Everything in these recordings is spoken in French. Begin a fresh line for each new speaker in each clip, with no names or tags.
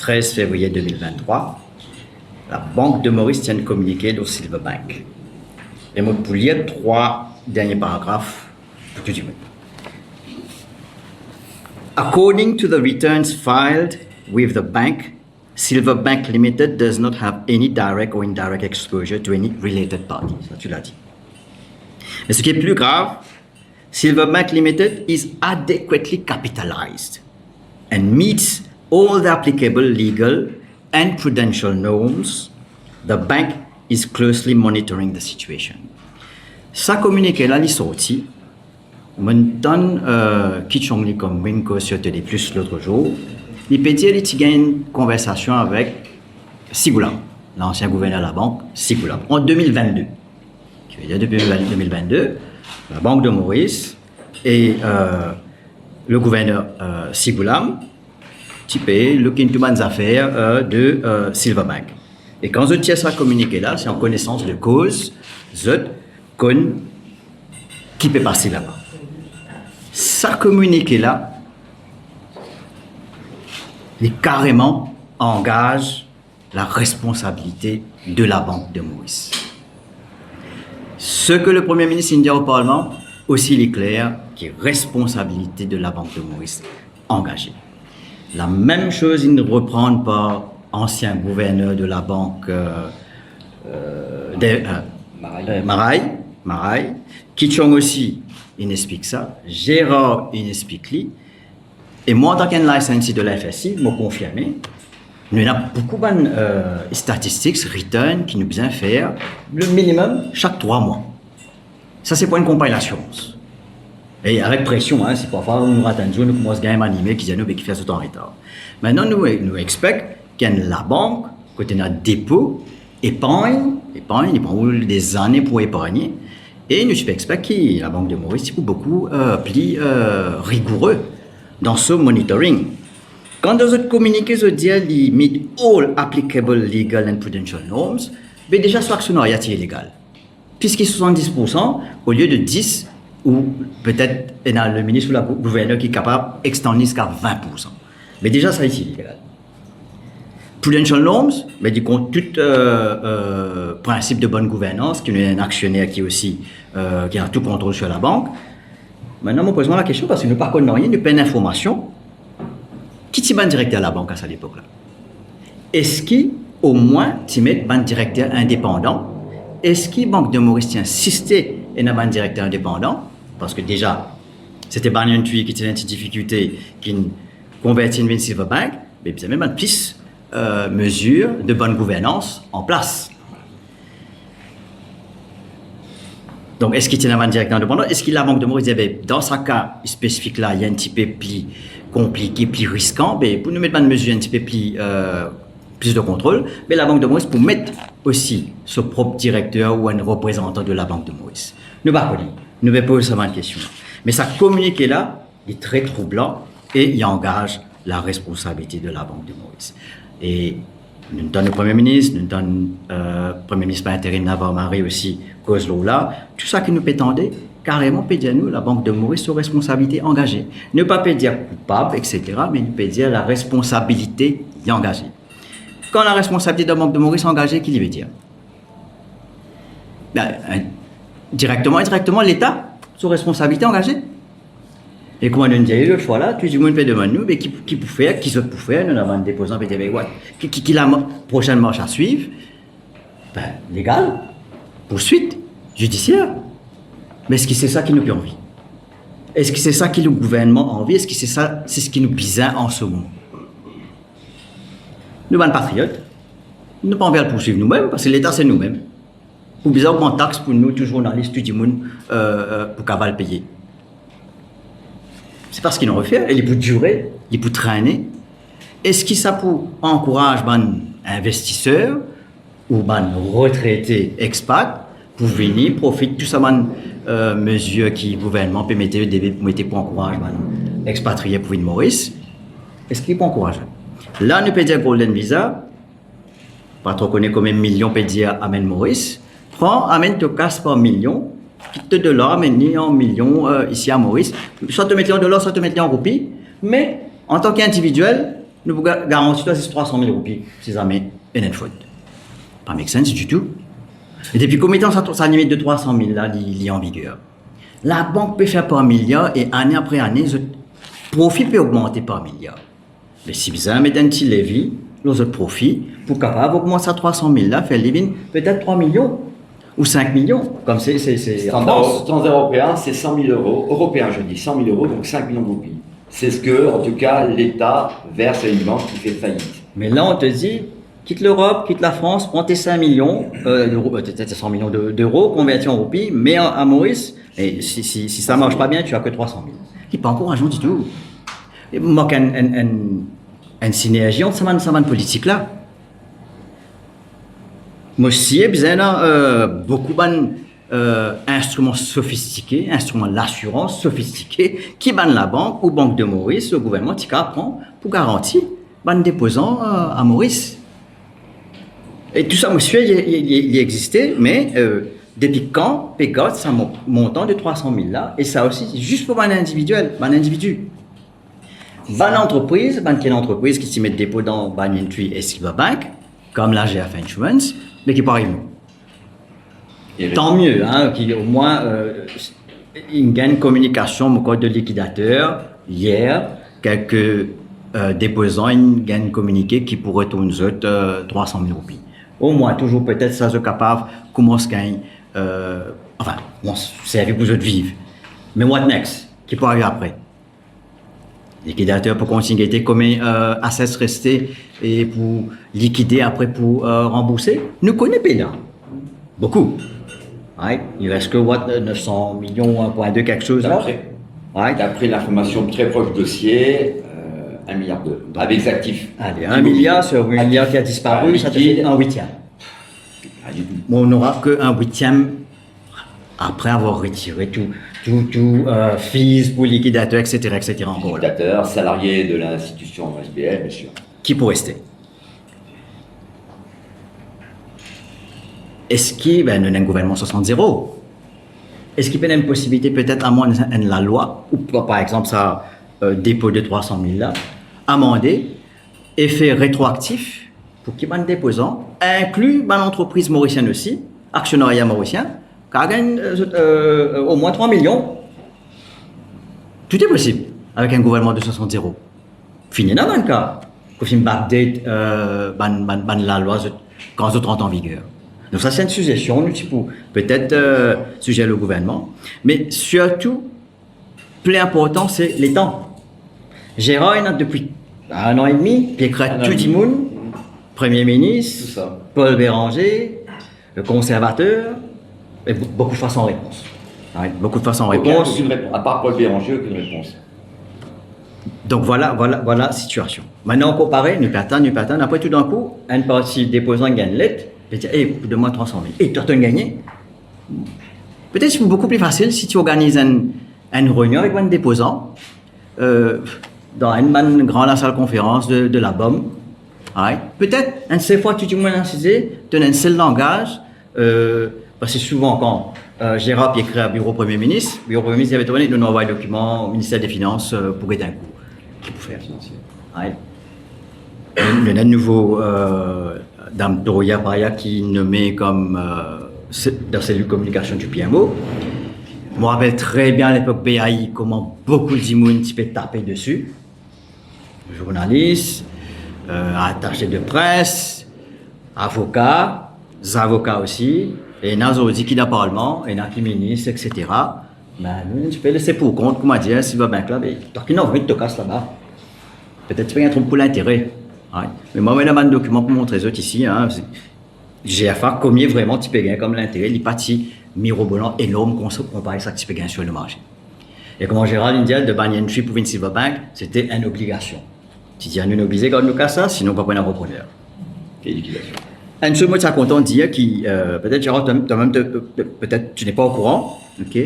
13 février 2023, la Banque de Maurice tient de communiquer au Silverbank. Et moi, pour lire 3 derniers paragraphes, pour tout dire. According to the returns filed with the bank, Silverbank Limited does not have any direct or indirect exposure to any related party. Ça, tu l'as dit. Mais ce qui est plus grave, Silverbank Limited is adequately capitalized and meets all the applicable legal and prudential norms. The bank is closely monitoring the situation. Ça communiqué là, il sorti. Je donne Kichongli comme Winko sur Télé Plus l'autre jour. Il peut dire qu'il y a une conversation avec Sigoulam, l'ancien gouverneur de la banque, Sigoulam, en 2022. Qui veut dire depuis 2022, la Banque de Maurice et le gouverneur Sigoulam, tu peux look into les affaires de Silverbank. Et quand je tiens ça communiqué là, c'est en connaissance de cause, je connais qui peut passer là-bas. Ça communiqué là, il carrément engage la responsabilité de la Banque de Maurice. Ce que le Premier ministre dit au Parlement, aussi il est clair qu'il y a responsabilité de la Banque de Maurice engagée. La même chose, il ne reprend par ancien gouverneur de la banque Maraï, Kichong aussi, il explique ça, Gérard, il explique lui, et moi, en tant qu'un licensé de la FSI, je me confirme, nous avons beaucoup de statistiques, return, qui nous besoin faire le minimum chaque 3 mois. Ça, c'est pour une compagnie d'assurance. Et avec pression, hein, c'est parfois nous ratons un jour, nous commençons à animer qui fait ce temps en retard. Maintenant, nous expectons qu'il y ait la banque, côté notre dépôt, épargne, il prend des années pour épargner. Et nous expectons que la Banque de Maurice est beaucoup plus rigoureux dans ce monitoring. Quand dans votre communiqué, vous dites qu'ils meet all applicable legal and prudential norms, mais déjà, ce actionnariat est illégal. Puisqu'il est 70% au lieu de 10%, ou peut-être le ministre ou le gouverneur qui est capable d'extendre jusqu'à 20%. Mais déjà, ça est illégal. Prudential norms, mais du coup, tout principe de bonne gouvernance, qui est un actionnaire qui a tout contrôle sur la banque. Maintenant, je me pose la question parce que nous ne connaissons rien, nous pas d'informations. Qui est le directeur de la banque à cette époque-là? Est-ce qu'au moins, tu mets un directeur indépendant? Est-ce que la Banque de Maurice insisté à un directeur indépendant? Parce que déjà, c'était Banyan Tui qui était une difficulté qui convertit une Silverbank, mais il y a même une plus mesure de bonne gouvernance en place. Donc, est-ce qu'il y a un directeur indépendant? Est-ce que la Banque de Maurice dit, dans ce cas spécifique là, il y a un petit peu plus compliqué, plus risquant, mais pour nous mettre une mesure un petit peu plus de contrôle, mais la Banque de Maurice pour mettre aussi son propre directeur ou un représentant de la Banque de Maurice. Nous ne pouvons pas nous ne poser seulement une question. Mais ça communiqué là est très troublant et il engage la responsabilité de la Banque de Maurice. Et nous donnons le Premier ministre, nous donnons le Premier ministre par intérim Navarre Marie aussi, cause là, tout ça qui nous peut tendre, carrément peut dire nous, la Banque de Maurice, sur responsabilité engagée. Ne pas peut dire coupable, etc., mais nous peut dire la responsabilité y engagée. Quand la responsabilité de la Banque de Maurice est engagée, qui veut dire? Directement, indirectement, l'État, sur responsabilité engagée. Et comme on nous dit le fois là, tout le monde peut demander nous, mais qui peut faire, qui se peut faire, nous avons déposé un PTV, qui la prochaine marche à suivre? Légal, poursuite, judiciaire. Mais est-ce que c'est ça qui nous fait envie? Est-ce que c'est ça qui le gouvernement a envie? Est-ce que c'est ça, c'est ce qui nous bizarre en ce moment? Nous, les patriotes, nous n'avons pas envie de poursuivre nous-mêmes, parce que l'État, c'est nous-mêmes. Pour bizarre, on taxe pour nous, tous journalistes, tout le monde, pour qu'aval payer. C'est parce qu'ils n'ont refait, il est pour durer, il est pour traîner. Est-ce que ça pour encourager les investisseurs ou les retraités expats pour venir profiter de tout ça, mesures qui le gouvernement peut mettre pour encourager les expatriés pour venir Maurice? Est-ce qu'il peut encourager? Là, nous peut dire Golden Visa, pas trop connaître combien de millions peut dire amène Maurice, prends, amène te casse par million, quitte de l'or, amène en millions ici à Maurice, soit te mettre en dollars, soit te mettre en roupies, mais en tant qu'individuel, nous vous garantissons 300 000 roupies, si jamais, et une faute. Pas make sense du tout. Et depuis combien de temps ça limite de 300 000 là, il est en vigueur? La banque peut faire par milliard et année après année, le profit peut augmenter par milliard. Mais si vous avez un petit levier, le profit, pour capable d'augmenter à 300 000 là, faire levier peut-être 3 millions ou 5 millions, comme c'est en France.
Standard européen, c'est 100 000 euros. Européen, je dis 100 000 euros, donc 5 millions de roupies. C'est ce que, en tout cas, l'État verse à une banque qui fait faillite. Mais
là, on te dit, quitte l'Europe, quitte la France, prends tes 5 millions d'euros, peut-être 100 millions d'euros, convertis en roupies, mais à Maurice, et si ça ne marche pas bien, tu n'as que 300 000. Qui n'est pas encourageant du tout. Il manque une synergie entre ces politique-là. Moi, si il y a beaucoup d'instruments sophistiqués, instruments d'assurance sophistiqués, qui ban la banque ou Banque de Maurice, le gouvernement, qui prend pour garantir les déposants à Maurice. Et tout ça, monsieur, il existait, mais depuis quand Pégot, ça montant de 300 000 là, et ça aussi, juste pour un individu. Une entreprise, quelle entreprise qui s'y met de dépôt dans Banyan Tree et Silver Bank, comme la GF Insurance, mais qui parle mieux. Tant mieux, hein, au moins, il y a une communication au code de liquidateur. Hier, quelques déposants, ils ont communiqué qui pourraient retourner 300 000 roupies. Au moins, toujours peut-être ça se capable, comment se gagne, enfin, c'est avec vous autres vivre. Mais what next? Qui peut arriver après? Liquidateur pour continuer combien assets restés et pour liquider après pour rembourser. Nous connaissons bien. Beaucoup. Right? Il reste que 900 millions, 1,2 quelque chose.
D'après l'information très proche du dossier, 1 milliard d'euros. Avec les actifs.
Allez, 1 milliard sur 8 milliards qui a disparu, ça te fait un huitième. On n'aura qu'un huitième après avoir retiré tout fees pour liquidateur, etc.
Liquidateur, salarié de l'institution SBL, bien sûr.
Qui peut rester? Est-ce qu'il y a un gouvernement 60-0? Est-ce qu'il y a une possibilité peut-être à moins de la loi, ou par exemple ça, dépôt de 300 000 là, amender, effet rétroactif, pour qu'il y ait un déposant, inclus l'entreprise mauricienne aussi, actionnariat mauricien, qui gagne au moins 3 millions. Tout est possible avec un gouvernement de 60-0. Fini dans le cas. Qu'on fait une backdate la loi quand elle entre en vigueur. Donc ça c'est une suggestion, peut-être sujet le gouvernement. Mais surtout, plus important, c'est les temps. Gérard est depuis 1 an et demi, puis tout le monde, Premier ministre, Paul Béranger, le conservateur, et beaucoup de façons de réponse. Beaucoup de façons de réponse.
À part Paul Béranger, aucune réponse.
Donc voilà la situation. Maintenant, comparé, nous partons, après tout d'un coup, une partie déposant gagne lettre, et dit, de moins 300 000. Et tu as gagné. Peut-être c'est beaucoup plus facile si tu organises une réunion avec un déposant dans une grande salle de conférence de la BOM. Peut-être, une seule fois, tu dis, moi, tu as un seul langage, parce que souvent, quand Gérard écrit à Bureau Premier ministre, il avait donné, nous envoie un document au ministère des Finances pour aider un coup. Qui peut faire financier. Il y a un nouveau Dame Doroya Paria qui est nommé comme dans cellule communication du PMO. Je me rappelle très bien à l'époque BAI comment beaucoup de Zimoun se taper dessus. Journalistes, attachés de presse, avocats aussi, et nous dit qu'il y a parlement, et qui ministre, etc. Mais nous, tu peux laisser pour compte, comment dire, si va bien là, mais tu as envie de te casser là-bas. Peut-être tu peux être pour l'intérêt. Mais moi, j'ai un document pour montrer aux autres ici. GFA, combien vraiment tu peux gagner comme l'intérêt, il parti mirobolant énorme comparé à ça que tu peux gagner sur le marché. Et comme en général, l'Indial de Banyan Tree pour une Silver Bank, c'était une obligation. Tu dis, nous obligés quand nous casse ça, sinon on ne va pas prendre un repreneur.
Quelle liquidation.
Un seul mot de ça content de dire qui, peut-être Gérard, peut-être tu n'es pas au courant, ok?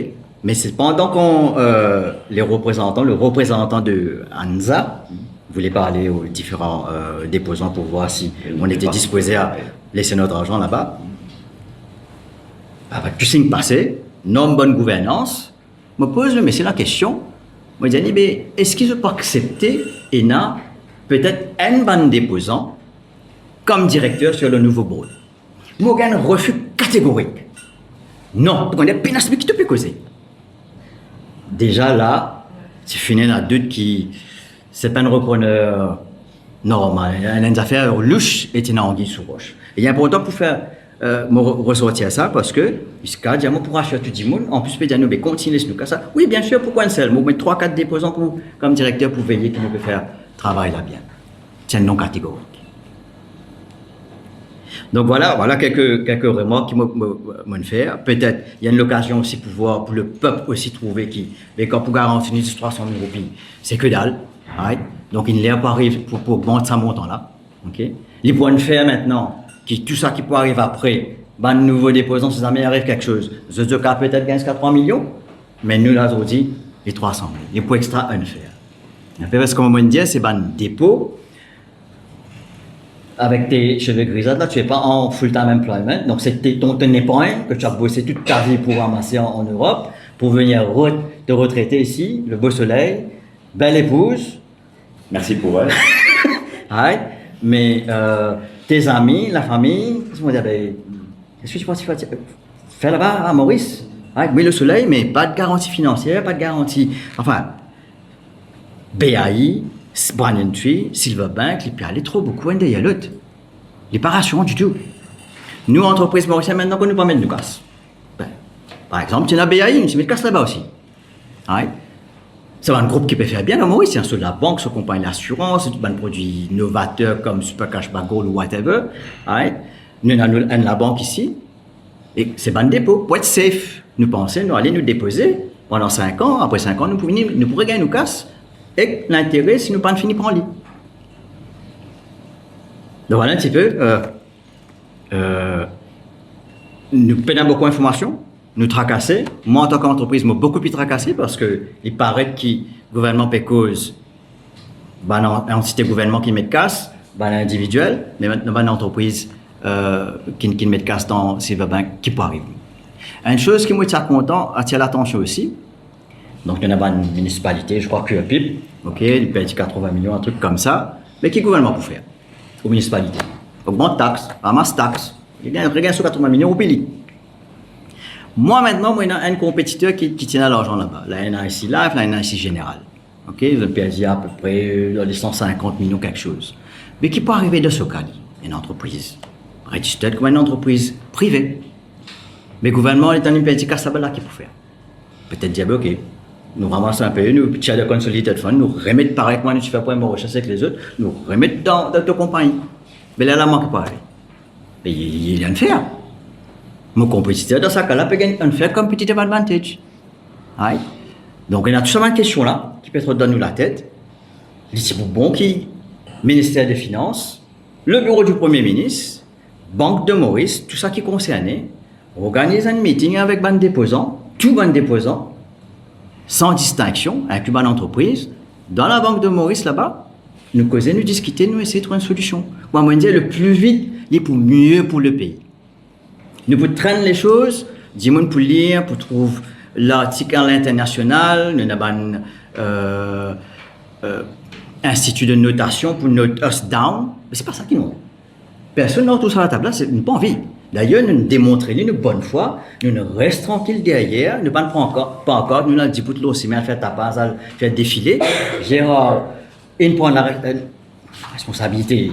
Mais c'est pendant qu'on, le représentant de ANZA, voulait parler aux différents déposants pour voir si on était disposé à laisser notre argent là-bas. Avec tout signe passé, non bonne gouvernance, je me pose mais c'est la question. Je me dis, est-ce qu'ils ne peuvent pas accepter ENA peut-être un ban déposant comme directeur sur le nouveau board. Morgan refus catégorique. Non, on est pénasse qui te peut causer. Déjà là, c'est fini la doute qui, c'est pas un repreneur normal. Il y a une affaire louche et une anguille sous roche. Et il est important pour faire me ressortir ça parce que, jusqu'à dire, moi, pour acheter tout le monde, en plus, peut dire, nous, continuer ce ça. Oui, bien sûr, pourquoi un seul? Moi, mettre 3-4 déposants comme directeur pour veiller qu'il peut faire travail là bien. C'est un non catégorique. Donc voilà quelques remarques qui m'ont fait. Peut-être il y a une occasion aussi pour le peuple aussi trouver qui, mais quand pour garantir 300 000 roupies, c'est que dalle. Right? Donc il n'est pas arrivé pour monter ce montant-là. Okay? Les points de faire maintenant, tout ça qui peut arriver après, ben, nouveau déposant, si jamais arrive quelque chose. The cas peut-être gagne 3 millions, mais nous là aujourd'hui, les 300 000. Les points extra unfair. Parce que comme on dit, c'est un dépôt. Avec tes cheveux grisâtres, là, tu n'es pas en full-time employment. Donc, c'est ton épargne que tu as bossé toute ta vie pour ramasser en Europe, pour venir te retraiter ici, le beau soleil, belle épouse.
Merci pour elle.
Right. Mais tes amis, la famille, qu'est-ce que tu penses qu'il faut faire là-bas à Maurice? Right. Oui, le soleil, mais pas de garantie financière, pas de garantie. Enfin, BAI, Banyan Tree, Silverbank, les aller trop beaucoup, il y a l'autre. Les pas rassurants du tout. Nous, entreprises mauriciennes, maintenant, qu'on nous permet de nous casse. Ben, par exemple, tu as BAI, tu mets de casse là-bas aussi. Right? C'est un groupe qui peut faire bien en Maurice. C'est la banque, ce compagnie d'assurance, c'est un produit novateur comme Super Cash Back Gold ou whatever. Right? Nous avons la banque ici. Et c'est un dépôt. Pour être safe, nous pensons, nous allons nous déposer pendant 5 ans. Après 5 ans, nous pourrions gagner nous casse. Et l'intérêt, si nous pas fini par en lit. Donc voilà un petit peu. Nous perdons beaucoup d'informations, nous tracasser. Moi, en tant qu'entreprise, moi beaucoup plus tracassé parce que il paraît que le gouvernement peut cause, entité gouvernement qui met de casse, individuel, mais maintenant, une entreprise qui met de casse dans Silverbank, qui peut arriver. Une chose qui moi, content, attire l'attention aussi. Donc, il y en a une municipalité, je crois que PIP, ok, il paye 80 millions, un truc comme ça, mais qui est le gouvernement pour faire aux municipalités? Augmente taxe, ramasse taxe, il regagne sur 80 millions au pays. Moi, maintenant, il y a un compétiteur qui tient l'argent là-bas, la NIC Life, la NIC Générale. Ok, le PSI à peu près dans les 150 millions, quelque chose. Mais qui peut arriver de ce cas, une entreprise registrée comme une entreprise privée. Mais le gouvernement est un petit casse là qui peut faire. Peut-être dire, ok. Nous ramassons un peu, nous pitchons de consolidated fund, nous remettons pareil que moi, nous faisons pas une recherche avec les autres, nous remettons dans ta compagnie. Mais là, la manque pas. Mais il y a un faire. Mon compétiteur, dans ce cas-là, peut gagner un faire competitive advantage. Right? Donc, il y a tout ça une question là, qui peut être dans nous la tête. L'ici bon qui, ministère des Finances, le bureau du Premier ministre, Banque de Maurice, tout ça qui est concerné, organise un meeting avec ban déposants, tout ban déposants, sans distinction, avec une bonne entreprise, dans la Banque de Maurice là-bas, nous causer, nous discuter, nous essayer de trouver une solution. Moi, je dis le plus vite, il pour mieux pour le pays. Nous pouvons traîner les choses, dis-moi pour lire, pour trouver l'article à l'international, nous avons un institut de notation pour note us down, mais c'est pas ça qui nous. Personne n'a tout ça à la table là, c'est pas envie. D'ailleurs, nous démontrons une bonne foi, nous ne restons tranquilles derrière, nous ne pas encore, nous l'avons dit pour l'eau, mais à faire tapas, à faire défiler. Gérard, il prend la responsabilité,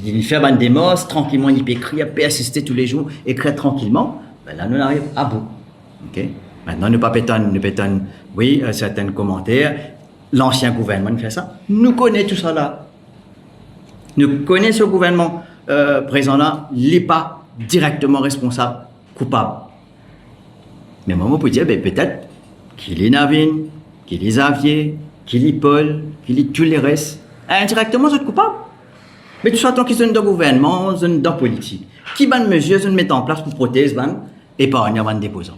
il fait un démos, tranquillement, il peut écrire, il peut assister tous les jours, écrire tranquillement. Ben là, nous arrivons à bout. Okay? Maintenant, nous pétons, oui, certains commentaires, l'ancien gouvernement fait ça. Nous connaissons tout ça là. Nous connaissons ce gouvernement présent là, il n'est pas directement responsable, coupable. Mais moi, je peux dire, peut-être qu'il est Navin, qu'il est Xavier, qu'il est Paul, qu'il est tous les restes. Indirectement, ils sont coupables. Mais tout ça, tant qu'ils sont dans le gouvernement, ils sont dans la politique. Qui bonne mesure ils mettent en place pour protéger l'épargne avant de déposer?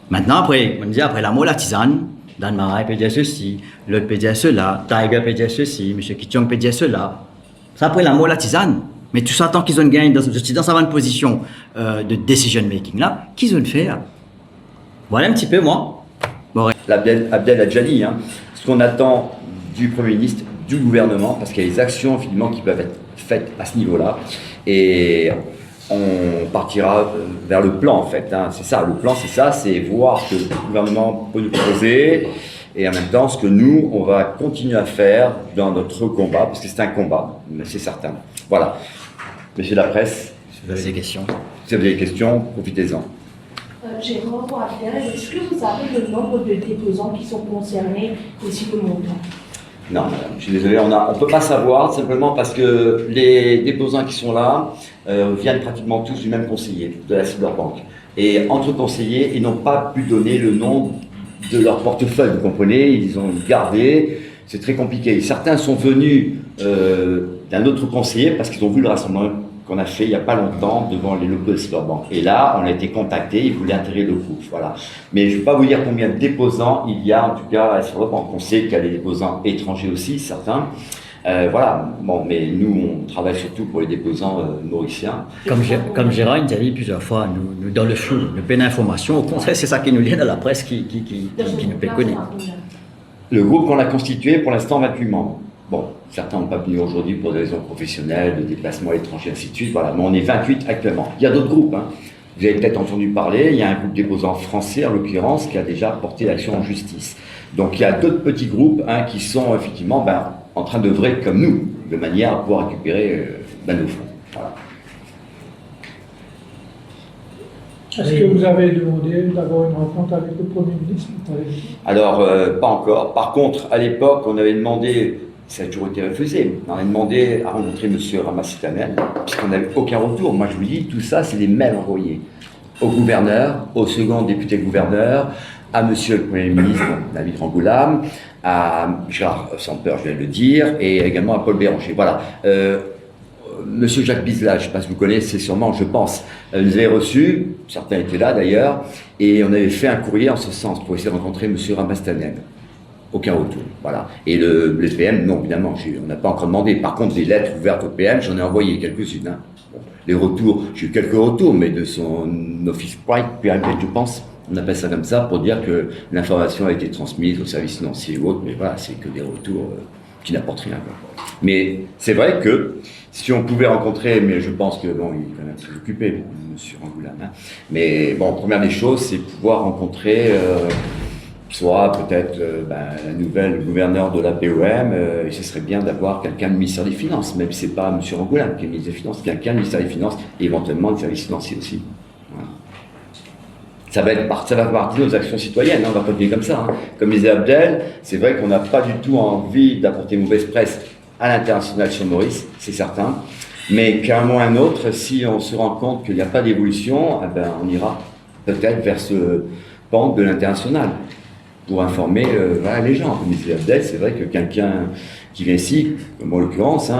Maintenant, après, on dit, après la mot la tisane, Dan Marais peut dire ceci, l'autre peut dire cela, Tiger peut dire ceci, M. Kitchong peut dire cela. Ça, après la mot la tisane. Mais tout ça, tant qu'ils ont gagné dans sa position de decision making là, qu'ils ont fait. Voilà un petit peu, moi. Bon,
Abdel a déjà dit, hein, ce qu'on attend du Premier ministre, du gouvernement, parce qu'il y a des actions finalement qui peuvent être faites à ce niveau-là. Et on partira vers le plan en fait. Hein. C'est ça, le plan c'est ça, c'est voir ce que le gouvernement peut nous proposer et en même temps ce que nous, on va continuer à faire dans notre combat, parce que c'est un combat, c'est certain. Voilà. Monsieur la presse,
Si vous avez des questions.
si vous avez des questions, profitez-en.
Gérard Boisvert, est-ce que vous avez le nombre de déposants qui sont concernés et si le montant?
Non, madame, je suis désolé, on ne peut pas savoir, simplement parce que les déposants qui sont là viennent pratiquement tous du même conseiller, de la Cyberbank. Et entre conseillers, ils n'ont pas pu donner le nom de leur portefeuille, vous comprenez, ils ont gardé, c'est très compliqué. Certains sont venus d'un autre conseiller parce qu'ils ont vu le rassemblement qu'on a fait il n'y a pas longtemps devant les locaux de Cyberbank. Et là, on a été contactés, ils voulaient intégrer le groupe, voilà. Mais je ne vais pas vous dire combien de déposants il y a, en tout cas, à Cyberbank. On sait qu'il y a des déposants étrangers aussi, certains. Voilà, bon, mais nous, on travaille surtout pour les déposants mauriciens.
Comme Gérard il nous a dit plusieurs fois, nous dans le flou, nous peine d'informations. Au contraire, c'est ça qui nous lie dans la presse qui nous peut connaître.
Le groupe qu'on a constitué, pour l'instant, 28 membres. Bon, certains n'ont pas venu aujourd'hui pour des raisons professionnelles, de déplacement à l'étranger, ainsi de suite. Voilà, mais on est 28 actuellement. Il y a d'autres groupes. Hein. Vous avez peut-être entendu parler, il y a un groupe déposant français, en l'occurrence, qui a déjà porté l'action en justice. Donc il y a d'autres petits groupes qui sont effectivement en train d'œuvrer comme nous, de manière à pouvoir récupérer nos fonds. Voilà.
Est-ce que vous avez demandé d'avoir une rencontre avec le Premier ministre?
Alors, pas encore. Par contre, à l'époque, on avait demandé, ça a toujours été refusé, on avait demandé à rencontrer M. Ramassitanel, puisqu'on n'avait aucun retour. Moi, je vous dis, tout ça, c'est des mails envoyés au gouverneur, au second député gouverneur, à Monsieur le Premier ministre, David Rangoulam, à Gérard Samper, je viens de le dire, et également à Paul Béranger. Voilà. Monsieur Jacques Bizelat, je ne sais pas si vous connaissez sûrement, je pense, nous avait reçus, certains étaient là d'ailleurs, et on avait fait un courrier en ce sens pour essayer de rencontrer Monsieur Ramastanel. Aucun retour, voilà. Et le PM, non, évidemment, on n'a pas encore demandé. Par contre, des lettres ouvertes au PM, j'en ai envoyé quelques-unes. Hein. Bon, les retours, j'ai eu quelques retours, mais de son office private, je pense, on appelle ça comme ça, pour dire que l'information a été transmise au service financier ou autre, mais voilà, c'est que des retours qui n'apportent rien. Quoi. Mais c'est vrai que si on pouvait rencontrer, mais je pense que bon, il est quand même très occupé, M. Rangoulam. Hein. Mais bon, première des choses, c'est pouvoir rencontrer soit peut-être la nouvelle gouverneure de la BOM, et ce serait bien d'avoir quelqu'un du ministère des Finances, même si ce n'est pas M. Rangoulam qui est ministre des Finances, quelqu'un du ministère des Finances et éventuellement du service financier aussi. Voilà. Ça va faire partie de nos actions citoyennes, hein, on va continuer comme ça. Hein. Comme disait Abdel, c'est vrai qu'on n'a pas du tout envie d'apporter mauvaise presse à l'international sur Maurice, c'est certain, mais qu'à un moment ou à un autre, si on se rend compte qu'il n'y a pas d'évolution, on ira peut-être vers ce pan de l'international pour informer les gens. Comme disait Abdel, c'est vrai que quelqu'un qui vient ici, comme en l'occurrence,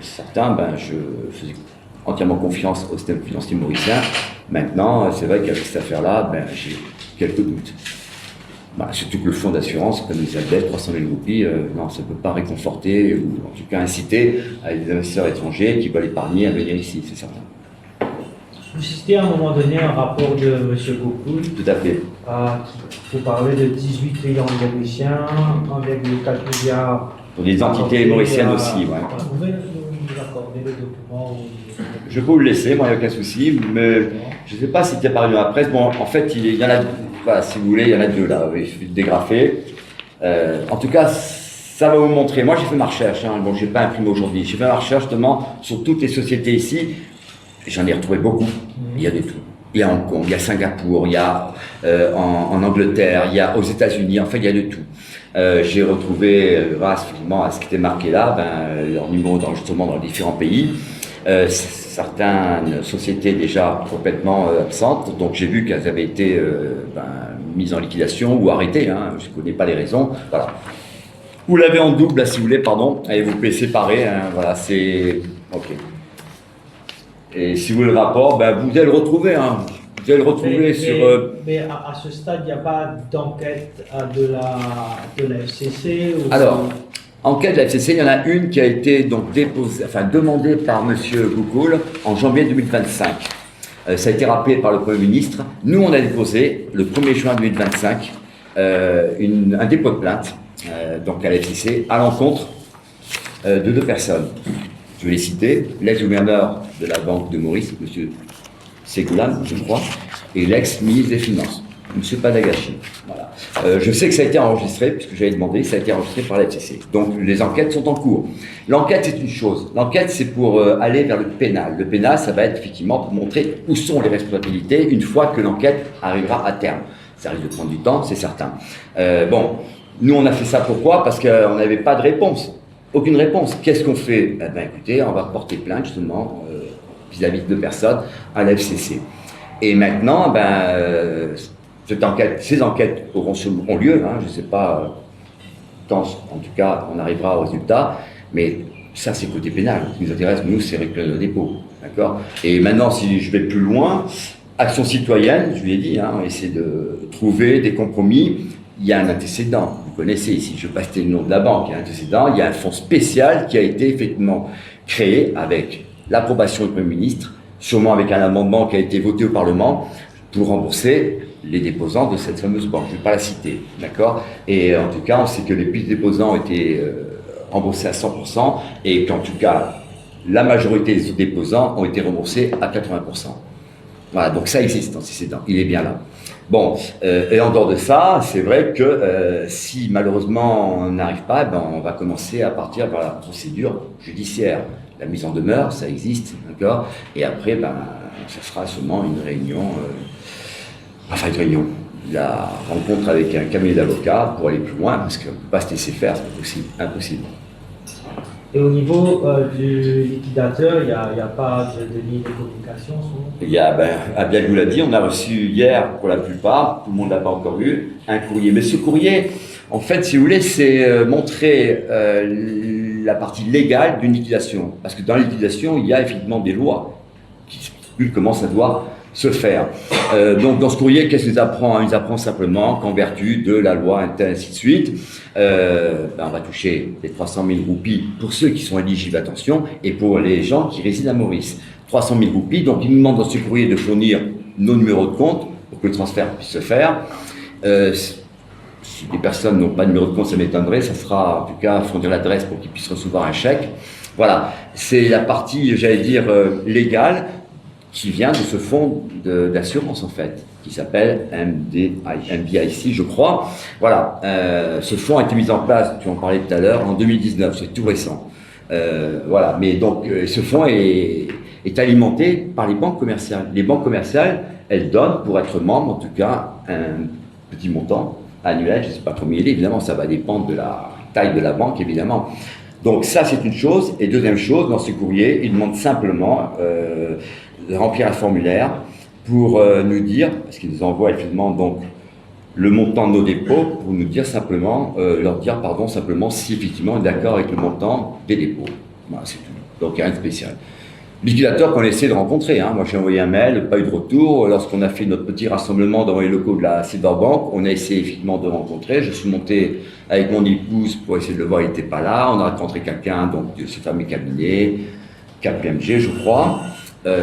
certains, je faisais entièrement confiance au système financier mauricien. Maintenant, c'est vrai qu'avec cette affaire-là, j'ai quelques doutes. Surtout que le fonds d'assurance, comme disait Abdel, 300 000 roupies, non, ça ne peut pas réconforter ou en tout cas inciter à des investisseurs étrangers qui veulent épargner à venir ici, c'est certain.
Vous citez à un moment donné un rapport de M. Gokul.
Tout à fait.
Qui parlait de 18 clients mauriciens, 1,4 milliard.
Pour des entités mauriciennes aussi, ouais.
Vous pouvez nous accorder le document
Je peux vous le laisser, moi, il n'y a aucun souci, mais je ne sais pas si c'était paru dans la presse. Bon, en fait, il y en a, voilà, si vous voulez, il y en a deux là, il suffit de dégrafer. En tout cas, ça va vous montrer. Moi, j'ai fait ma recherche, hein. Bon, je n'ai pas imprimé aujourd'hui. J'ai fait ma recherche justement sur toutes les sociétés ici. J'en ai retrouvé beaucoup. Il y a de tout. Il y a Hong Kong, il y a Singapour, il y a en Angleterre, il y a aux États-Unis, en fait, il y a de tout. J'ai retrouvé, grâce finalement à ce qui était marqué là, leur numéro d'enregistrement dans les différents pays. Certaines sociétés déjà complètement absentes, donc j'ai vu qu'elles avaient été mises en liquidation ou arrêtées. Hein. Je ne connais pas les raisons. Voilà. Vous l'avez en double, là, si vous voulez, pardon, et vous pouvez séparer. Hein. Voilà, c'est ok. Et si vous voulez le rapport, vous allez le retrouver. Hein. Vous allez le retrouver sur.
Mais à ce stade, il n'y a pas d'enquête de la FCC ou...
Alors, enquête de la FCC, il y en a une qui a été donc demandée par M. Gokul en janvier 2025. Ça a été rappelé par le Premier ministre. Nous, on a déposé le 1er juin 2025 un dépôt de plainte donc à la FCC à l'encontre de 2 personnes. Je vais les citer, l'ex-gouverneur de la Banque de Maurice, M. Ségoulan, je crois, et l'ex-ministre des Finances, M. Padagashi. Voilà. Je sais que ça a été enregistré, puisque j'avais demandé, ça a été enregistré par la FCC. Donc les enquêtes sont en cours. L'enquête, c'est une chose. L'enquête, c'est pour aller vers le pénal. Le pénal, ça va être effectivement pour montrer où sont les responsabilités une fois que l'enquête arrivera à terme. Ça risque de prendre du temps, c'est certain. Bon, nous, on a fait ça pourquoi? Parce qu'on n'avait pas de réponse. Aucune réponse. Qu'est-ce qu'on fait? Eh bien, écoutez, on va porter plainte, justement, vis-à-vis de 2 personnes à la FCC. Et maintenant, ces enquêtes auront lieu, hein, je ne sais pas quand, en tout cas, on arrivera au résultat, mais ça, c'est côté pénal. Ce qui nous intéresse, nous, c'est récupérer le dépôt. D'accord? Et maintenant, si je vais plus loin, action citoyenne, je vous l'ai dit, hein, on essaie de trouver des compromis. Il y a un antécédent, vous connaissez ici, je ne vais pas citer le nom de la banque, il y a un antécédent, il y a un fonds spécial qui a été effectivement créé avec l'approbation du Premier ministre, sûrement avec un amendement qui a été voté au Parlement pour rembourser les déposants de cette fameuse banque. Je ne vais pas la citer, d'accord? Et en tout cas, on sait que les petits déposants ont été remboursés à 100% et qu'en tout cas, la majorité des déposants ont été remboursés à 80%. Voilà, donc ça existe, l'antécédent, il est bien là. Bon, et en dehors de ça, c'est vrai que si malheureusement on n'arrive pas, on va commencer à partir vers la procédure judiciaire. La mise en demeure, ça existe, d'accord? Et après, ça sera seulement une réunion, la rencontre avec un cabinet d'avocats pour aller plus loin, parce qu'on ne peut pas se laisser faire, c'est possible, impossible.
Et au niveau du liquidateur, il n'y a pas de ligne de communication souvent?
Il y a, Abdiel vous l'a dit, on a reçu hier, pour la plupart, tout le monde ne l'a pas encore eu, un courrier. Mais ce courrier, en fait, si vous voulez, c'est montrer la partie légale d'une liquidation. Parce que dans la liquidation, il y a effectivement des lois qui stipulent comment ça doit se faire. Donc dans ce courrier, qu'est-ce qu'il nous apprend? Il nous apprend simplement qu'en vertu de la loi, ainsi de suite, on va toucher les 300 000 roupies pour ceux qui sont éligibles, attention, et pour les gens qui résident à Maurice. 300 000 roupies, donc il nous demande dans ce courrier de fournir nos numéros de compte pour que le transfert puisse se faire. Si des personnes n'ont pas de numéro de compte, ça m'étonnerait, ça sera en tout cas fournir l'adresse pour qu'ils puissent recevoir un chèque. Voilà, c'est la partie, j'allais dire, légale, qui vient de ce fonds d'assurance en fait, qui s'appelle MBIC, je crois. Voilà, ce fonds a été mis en place, tu en parlais tout à l'heure, en 2019, c'est tout récent. Voilà, mais donc ce fonds est alimenté par les banques commerciales. Les banques commerciales, elles donnent, pour être membre en tout cas, un petit montant annuel, je ne sais pas combien il est, évidemment, ça va dépendre de la taille de la banque, évidemment. Donc ça, c'est une chose. Et deuxième chose, dans ce courrier, il demande simplement de remplir un formulaire pour nous dire, parce qu'il nous envoie effectivement donc le montant de nos dépôts, pour nous dire simplement, leur dire pardon simplement si effectivement on est d'accord avec le montant des dépôts. Voilà, c'est tout. Donc rien de spécial. Liquidateur qu'on essaie de rencontrer. Hein. Moi j'ai envoyé un mail, pas eu de retour. Lorsqu'on a fait notre petit rassemblement dans les locaux de la Silverbank, on a essayé effectivement de rencontrer. Je suis monté avec mon épouse pour essayer de le voir, il n'était pas là. On a rencontré quelqu'un donc de ce fameux cabinet, KPMG je crois.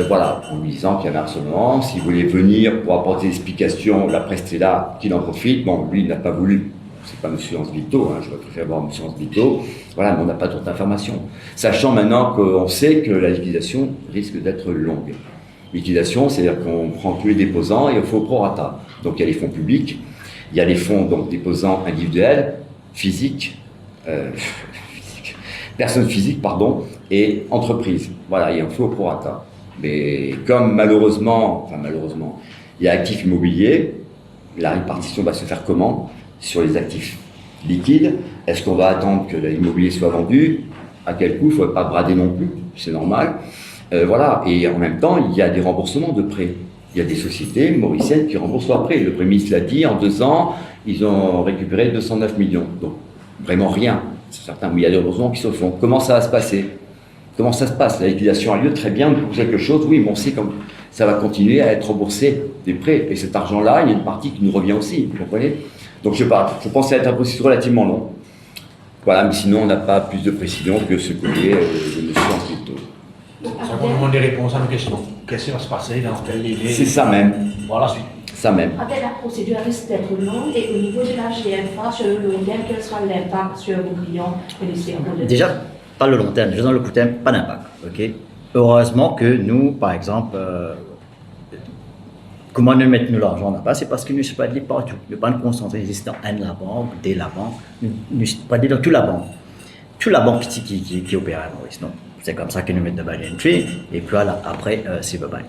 Voilà, en lui disant qu'il y avait un harcèlement, s'il voulait venir pour apporter des explications, la presse est là, qu'il en profite. Bon, lui, il n'a pas voulu, c'est pas M. Ansvito, hein, je préfère voir M. Ansvito. Voilà, mais on n'a pas d'autres informations. Sachant maintenant qu'on sait que la liquidation risque d'être longue. Liquidation, c'est-à-dire qu'on prend tous les déposants et on fait au prorata. Donc il y a les fonds publics, il y a les fonds donc, déposants individuels, personnes physiques, pardon, et entreprises. Voilà, et on fait au prorata. Mais comme malheureusement, il y a actifs immobiliers, la répartition va se faire comment? Sur les actifs liquides, est-ce qu'on va attendre que l'immobilier soit vendu? À quel coût? Il ne faut pas brader non plus, c'est normal. Voilà, et en même temps, il y a des remboursements de prêts. Il y a des sociétés mauriciennes qui remboursent leurs prêts. Le Premier ministre l'a dit, en 2 ans, ils ont récupéré 209 millions. Donc, vraiment rien. C'est certain, mais il y a des remboursements qui se font. Comment ça va se passer? Comment ça se passe? La liquidation a lieu, très bien, pour quelque chose, oui, mais on sait que ça va continuer à être remboursé des prêts. Et cet argent-là, il y a une partie qui nous revient aussi, vous comprenez? Donc je pense que ça va être un processus relativement long. Voilà, mais sinon on n'a pas plus de précision que ce courrier de M. Ansvito.
Ça va demander réponse à nos questions. Qu'est-ce qui va se passer dans quel délai?
C'est ça même.
Voilà, suite.
Ça même.
La procédure risque d'être longue et au niveau de la GFA, sur le long terme, quel sera l'impact sur vos clients et les stakeholders?
Déjà, pas le long terme, juste dans le court terme, pas d'impact. Ok. Heureusement que nous, par exemple, comment nous mettons l'argent là-bas, c'est parce que nous ne sommes pas dit partout. Nous ne sommes pas concentrés dans la banque, dès la banque, nous ne sommes pas dit dans toute la banque. Toute la banque qui opère à Maurice. Non. C'est comme ça que nous mettons de barrier entry, et puis voilà, après, c'est bye-bye.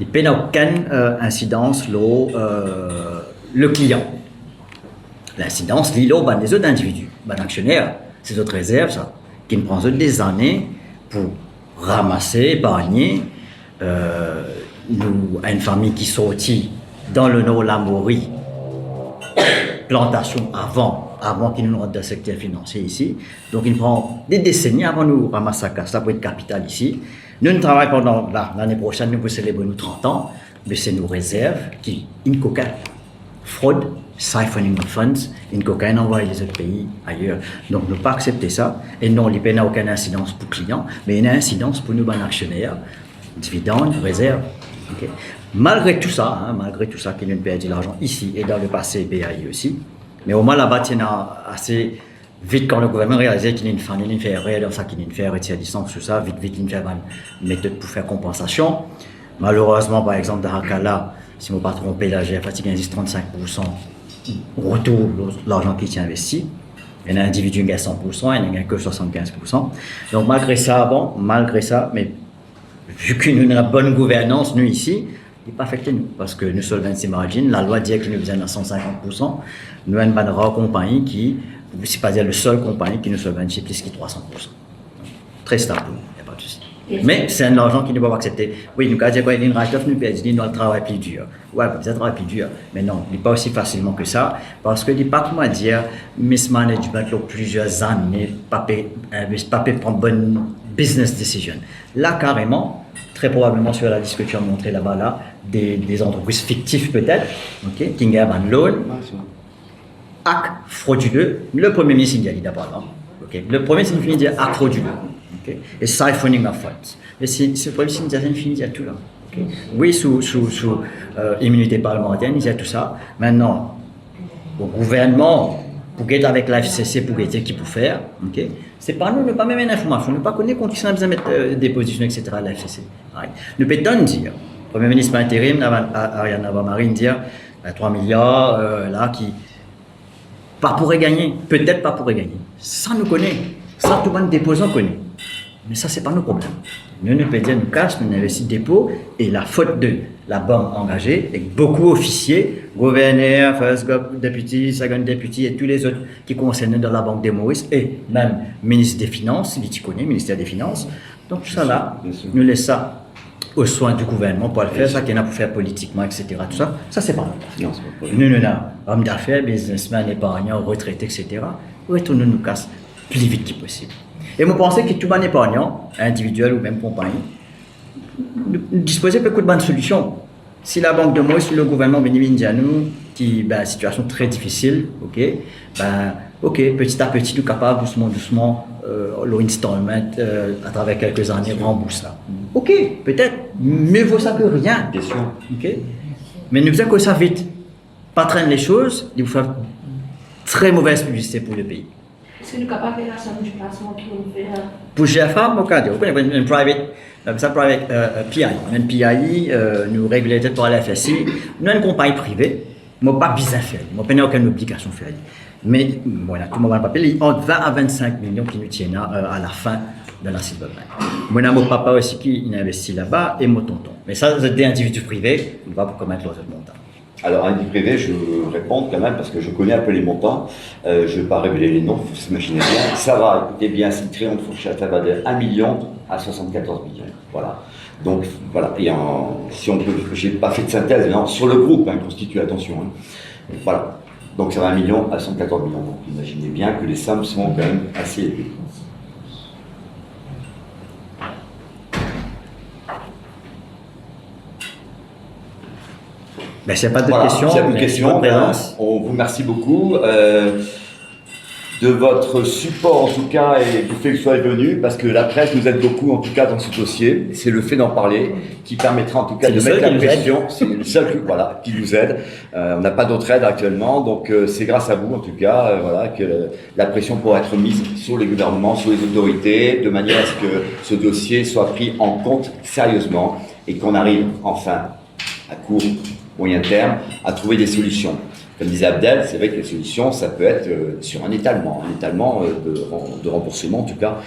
Il n'y a aucune incidence, le client. L'incidence, l'îlot, les autres individus, les actionnaires, ces autres réserves, ça, qui nous prennent des années pour ramasser, épargner. Nous, une famille qui sortit dans le nord Lamourie, plantation avant qu'il nous rentre dans le secteur financier ici. Donc, il prend des décennies avant nous ramasser ça pour être capital ici. Nous travaillons pendant l'année prochaine, nous célébrons nos 30 ans, mais c'est nos réserves qui, une cocaïne, fraude, siphoning of funds, une cocaïne envoyée les autres pays ailleurs. Donc, nous ne pas accepter ça. Et non, il n'y a aucune incidence pour le client, mais il y a une incidence pour nous, actionnaires, dividendes, réserves. Okay. Malgré tout ça, qu'il nous perdu l'argent ici et dans le passé, BAI aussi, mais au moins là-bas, il y a assez vite quand le gouvernement réalisait qu'il y a une fait rien dans ça, qu'il y a une fait retirer distance, tout ça, vite, il y a une méthode pour faire compensation. Malheureusement, par exemple, dans Hakala, si je ne me pas trompé, la GFA, il existe 35% retour de l'argent qui est investi. Il y a un individu qui a 100%, il n'y a que 75%. Donc malgré ça, mais vu que nous avons une bonne gouvernance, nous ici, il n'est pas affecté nous, parce que nous sommes 26 margines, la loi dit que nous faisons à 150%, nous avons une rare compagnie qui, c'est pas dire le seul compagnie qui nous solve plus que 300%. Très stable, il n'y a pas de souci. Mais c'est un argent qui ne peut pas accepter. Oui, nous avons dit qu'il y a une write-off, nous avons le travail plus dur. Oui, vous êtes travail plus dur. Mais non, il n'est pas aussi facilement que ça. Parce que il n'est pas comment dire, mismanagement, plusieurs années, pas prendre bonne business decision. Là, carrément, très probablement sur la liste que tu as montré là-bas, là, des entreprises fictives peut-être, ok, qui ont un loan, acte frauduleux. Le premier ministre il dit d'abord, ok. Le premier ministre il dit acte frauduleux. Okay. Et siphoning of funds. Mais c'est le premier ministre il dit tout là. Okay. Oui, sous immunité parlementaire, il y a tout ça. Maintenant, au gouvernement, pour être avec la FCC, pour être qui peut faire, okay. C'est pas nous, ne pas même une information, ne pas connaître quand ils ont besoin de mettre des positions, etc. à la FCC. Right. Nous peut-on dire, le Premier ministre intérim, Ariane Navamarine, dire 3 milliards, là, qui pas pourrait gagner, peut-être pas pourrait gagner. Ça nous connaît, ça tout le monde déposant connaît. Mais ça, c'est pas nos problèmes. Nous ne pouvons dire, nous casse, nous investissons dépôt, et la faute de la banque engagée, avec beaucoup d'officiers, gouverneurs, first deputy, second deputy, et tous les autres qui concernent dans la Banque des Maurice, et même ministre des Finances, ministère des Finances. Donc, tout ça là, nous laissons ça aux soins du gouvernement pour le faire, ça qu'il y en a pour faire politiquement, etc. Tout ça, ça c'est pas nous. Nous, hommes d'affaires, businessmen, épargnants, retraités, etc. Retournons nous casse plus vite que possible. Et moi, je pense que tout bon épargnant, individuel ou même compagnie, disposer de beaucoup de bonnes solutions. Si la Banque de Maurice, le gouvernement bénéficie à nous, qui une situation très difficile, petit à petit, nous capables doucement, l'installment à travers quelques années, rembourse ça. Ok, peut-être, mieux vaut ça que rien.
Bien sûr.
Okay. Mais nous faisons que ça vite. Pas traîner les choses, il faut faire très mauvaise publicité pour le pays.
Est-ce que nous sommes capables de faire ça du placement qui nous fait
pour GFA, mon cas, on a une private PI. On a une PI, nous régulée par la FSI. Nous avons une compagnie privée, mais pas bizarre faire. On n'a aucune obligation faire. Mais voilà, tout le monde va papier, entre 20 à 25 millions qui nous tiennent à la fin de la Silverman. Moi, mon papa aussi qui investit là-bas et mon tonton. Mais ça, c'est des individus privés, on va pas commettre l'autre montant.
Alors, individu privé, je réponds quand même parce que je connais un peu les montants. Je ne vais pas révéler les noms, il faut s'imaginer bien. Ça va, écoutez bien, c'est une très grande fourchette, ça va de 1 million à 74 millions. Voilà. Donc, voilà. Et si on peut, je n'ai pas fait de synthèse, non, sur le groupe, constitué, attention. Voilà. Donc, ça va 1 million à 114 millions. Donc, imaginez bien que les sommes sont quand même assez élevées.
Ben, s'il n'y a pas de questions,
on vous remercie beaucoup. de votre support en tout cas et du fait que vous soyez venu, parce que la presse nous aide beaucoup en tout cas dans ce dossier. C'est le fait d'en parler qui permettra en tout cas
C'est
de
le
mettre
seul
la
qui nous aide.
pression. C'est le seul voilà, qui nous aide. On n'a pas d'autre aide actuellement, donc c'est grâce à vous en tout cas voilà, que la pression pourra être mise sur les gouvernements, sur les autorités, de manière à ce que ce dossier soit pris en compte sérieusement et qu'on arrive enfin à court, moyen terme à trouver des solutions. Comme disait Abdel, c'est vrai que les solutions, ça peut être sur un étalement de remboursement en tout cas.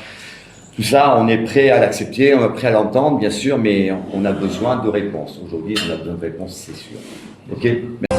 Tout ça, on est prêt à l'accepter, on est prêt à l'entendre, bien sûr, mais on a besoin de réponses. Aujourd'hui, on a besoin de réponses, c'est sûr. Ok ?